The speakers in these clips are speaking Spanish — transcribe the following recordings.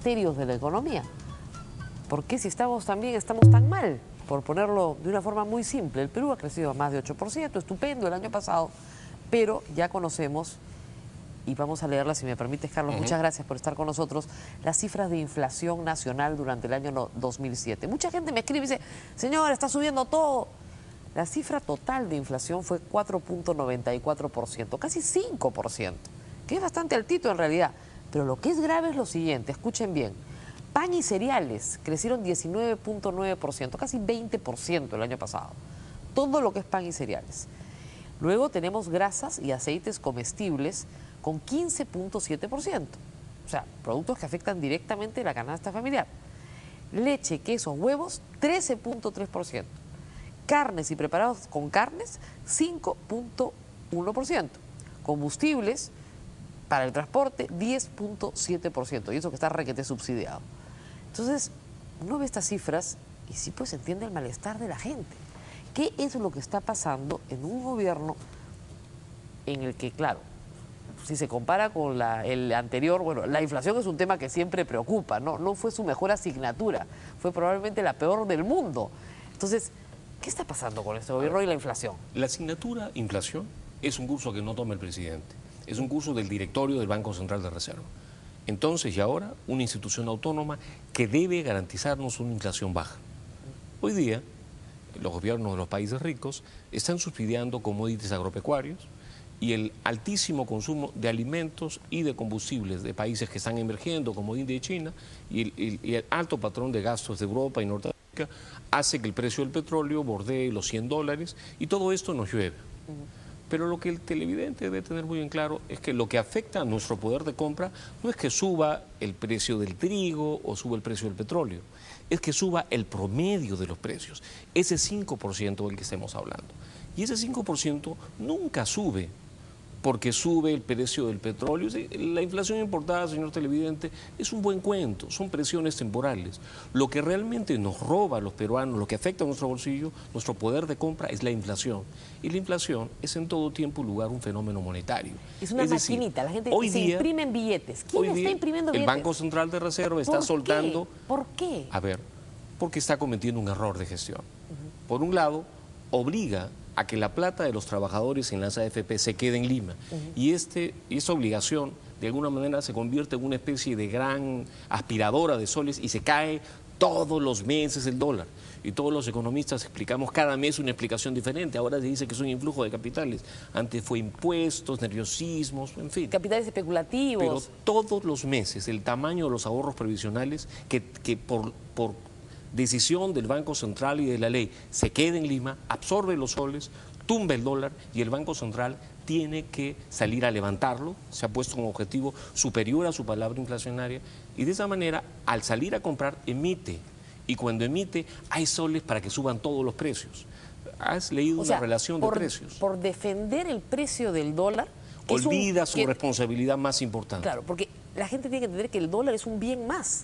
misterios de la economía. ¿Por qué si estamos tan bien, estamos tan mal? Por ponerlo de una forma muy simple, el Perú ha crecido a más de 8%, estupendo el año pasado, pero ya conocemos, y vamos a leerlas si me permites, Carlos, muchas gracias por estar con nosotros, las cifras de inflación nacional durante el año 2007. Mucha gente me escribe y dice, señora, está subiendo todo. La cifra total de inflación fue 4.94%, casi 5%, que es bastante altito en realidad. Pero lo que es grave es lo siguiente, escuchen bien. Pan y cereales crecieron 19.9%, casi 20% el año pasado. Todo lo que es pan y cereales. Luego tenemos grasas y aceites comestibles con 15.7%. O sea, productos que afectan directamente la canasta familiar. Leche, quesos, huevos, 13.3%. Carnes y preparados con carnes, 5.1%. Combustibles para el transporte, 10.7%. Y eso que está requete subsidiado. Entonces, uno ve estas cifras y sí pues entiende el malestar de la gente. ¿Qué es lo que está pasando en un gobierno en el que, claro, si se compara con el anterior, bueno, la inflación es un tema que siempre preocupa, ¿no? No fue su mejor asignatura, fue probablemente la peor del mundo. Entonces, ¿qué está pasando con este gobierno y la inflación? La asignatura inflación es un curso que no toma el presidente, es un curso del directorio del Banco Central de Reserva. Entonces y ahora, una institución autónoma que debe garantizarnos una inflación baja. Hoy día, los gobiernos de los países ricos están subsidiando commodities agropecuarios y el altísimo consumo de alimentos y de combustibles de países que están emergiendo, como India y China, y el alto patrón de gastos de Europa y Norteamérica hace que el precio del petróleo bordee los $100 y todo esto nos llueve. Pero lo que el televidente debe tener muy en claro es que lo que afecta a nuestro poder de compra no es que suba el precio del trigo o suba el precio del petróleo, es que suba el promedio de los precios, ese 5% del que estemos hablando. Y ese 5% nunca sube porque sube el precio del petróleo. La inflación importada, señor televidente, es un buen cuento, son presiones temporales. Lo que realmente nos roba a los peruanos, lo que afecta a nuestro bolsillo, nuestro poder de compra, es la inflación. Y la inflación es en todo tiempo y lugar un fenómeno monetario. Es una maquinita, la gente hoy se día, imprimen billetes. ¿Quién está imprimiendo billetes? El Banco Central de Reserva está soltando... ¿Por qué? A ver, porque está cometiendo un error de gestión. Por un lado, obliga a que la plata de los trabajadores en las AFP se quede en Lima. Y esa obligación, de alguna manera, se convierte en una especie de gran aspiradora de soles y se cae todos los meses el dólar. Y todos los economistas explicamos cada mes una explicación diferente. Ahora se dice que es un influjo de capitales. Antes fue impuestos, nerviosismos, en fin. Capitales especulativos. Pero todos los meses el tamaño de los ahorros previsionales que por decisión del Banco Central y de la ley se queda en Lima, absorbe los soles, tumba el dólar y el Banco Central tiene que salir a levantarlo, se ha puesto un objetivo superior a su palabra inflacionaria y de esa manera al salir a comprar emite y cuando emite hay soles para que suban todos los precios. ¿Has leído una relación de precios? Por defender el precio del dólar... Olvida su responsabilidad más importante. Claro, porque la gente tiene que entender que el dólar es un bien más.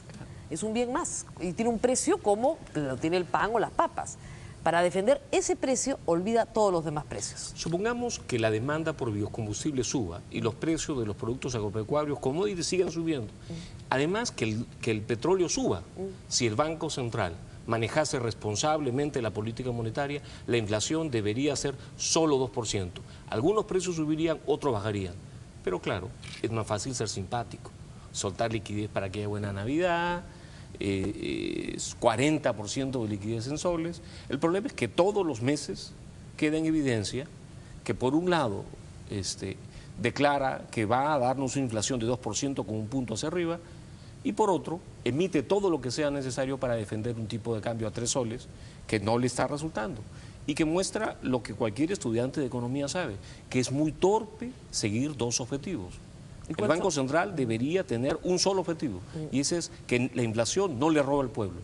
Es un bien más y tiene un precio como lo tiene el pan o las papas. Para defender ese precio, olvida todos los demás precios. Supongamos que la demanda por biocombustible suba y los precios de los productos agropecuarios, commodities, sigan subiendo. Además, que el petróleo suba. Si el Banco Central manejase responsablemente la política monetaria, la inflación debería ser solo 2%. Algunos precios subirían, otros bajarían. Pero claro, es más fácil ser simpático, soltar liquidez para que haya buena Navidad, 40% de liquidez en soles. El problema es que todos los meses queda en evidencia que por un lado declara que va a darnos una inflación de 2% con un punto hacia arriba y por otro emite todo lo que sea necesario para defender un tipo de cambio a 3 soles que no le está resultando y que muestra lo que cualquier estudiante de economía sabe, que es muy torpe seguir dos objetivos. El Banco Central debería tener un solo objetivo, y ese es que la inflación no le roba al pueblo,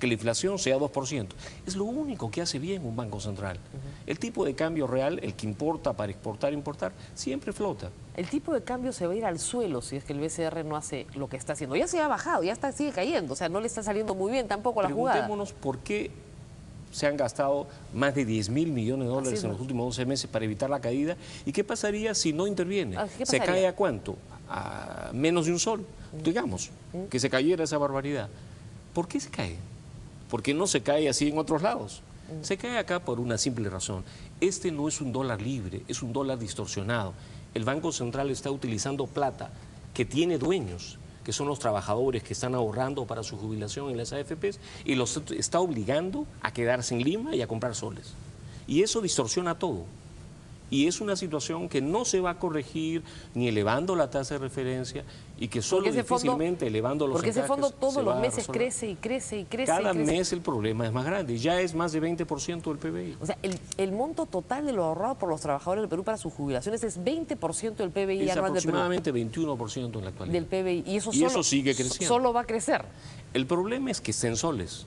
que la inflación sea 2%. Es lo único que hace bien un Banco Central. El tipo de cambio real, el que importa para exportar e importar, siempre flota. El tipo de cambio se va a ir al suelo si es que el BCR no hace lo que está haciendo. Ya se ha bajado, sigue cayendo, o sea, no le está saliendo muy bien tampoco la jugada. Preguntémonos por qué se han gastado más de 10.000 millones de dólares en los últimos 12 meses para evitar la caída. ¿Y qué pasaría si no interviene? ¿Se cae a cuánto? a menos de un sol, digamos, que se cayera esa barbaridad. ¿Por qué se cae? Porque no se cae así en otros lados. Se cae acá por una simple razón. Este no es un dólar libre, es un dólar distorsionado. El Banco Central está utilizando plata que tiene dueños, que son los trabajadores que están ahorrando para su jubilación en las AFPs, y los está obligando a quedarse en Lima y a comprar soles. Y eso distorsiona todo. Y es una situación que no se va a corregir ni elevando la tasa de referencia y que solo difícilmente elevando los porque encajes ese fondo todos los meses resolver. crece y crece y crece. Cada y crece. mes el problema es más grande, ya es más de 20% del PBI. O sea, el monto total de lo ahorrado por los trabajadores del Perú para sus jubilaciones es 20% del PBI es anual del Perú. aproximadamente 21% en la actualidad. Del PBI. Y eso, eso sigue creciendo. Solo va a crecer. El problema es que está en soles.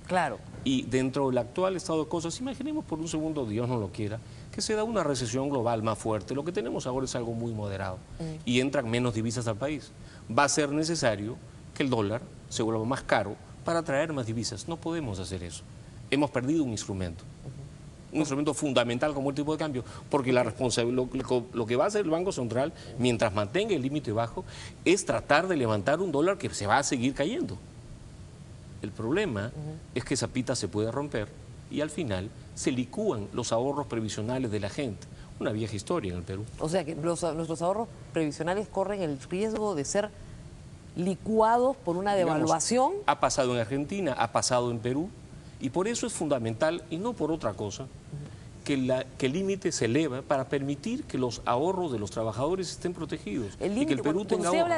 Claro. Y dentro del actual estado de cosas, imaginemos por un segundo, Dios no lo quiera, que se da una recesión global más fuerte. Lo que tenemos ahora es algo muy moderado y entran menos divisas al país. Va a ser necesario que el dólar se vuelva más caro para traer más divisas. No podemos hacer eso. Hemos perdido un instrumento. Un instrumento fundamental como el tipo de cambio, porque la responsabilidad, lo que va a hacer el Banco Central, mientras mantenga el límite bajo, es tratar de levantar un dólar que se va a seguir cayendo. El problema es que esa pita se puede romper y al final se licúan los ahorros previsionales de la gente. Una vieja historia en el Perú. O sea que nuestros ahorros previsionales corren el riesgo de ser licuados por una devaluación. Digamos, ha pasado en Argentina, ha pasado en Perú, y por eso es fundamental, y no por otra cosa, que el límite se eleva para permitir que los ahorros de los trabajadores estén protegidos y que el Perú tenga ahorros.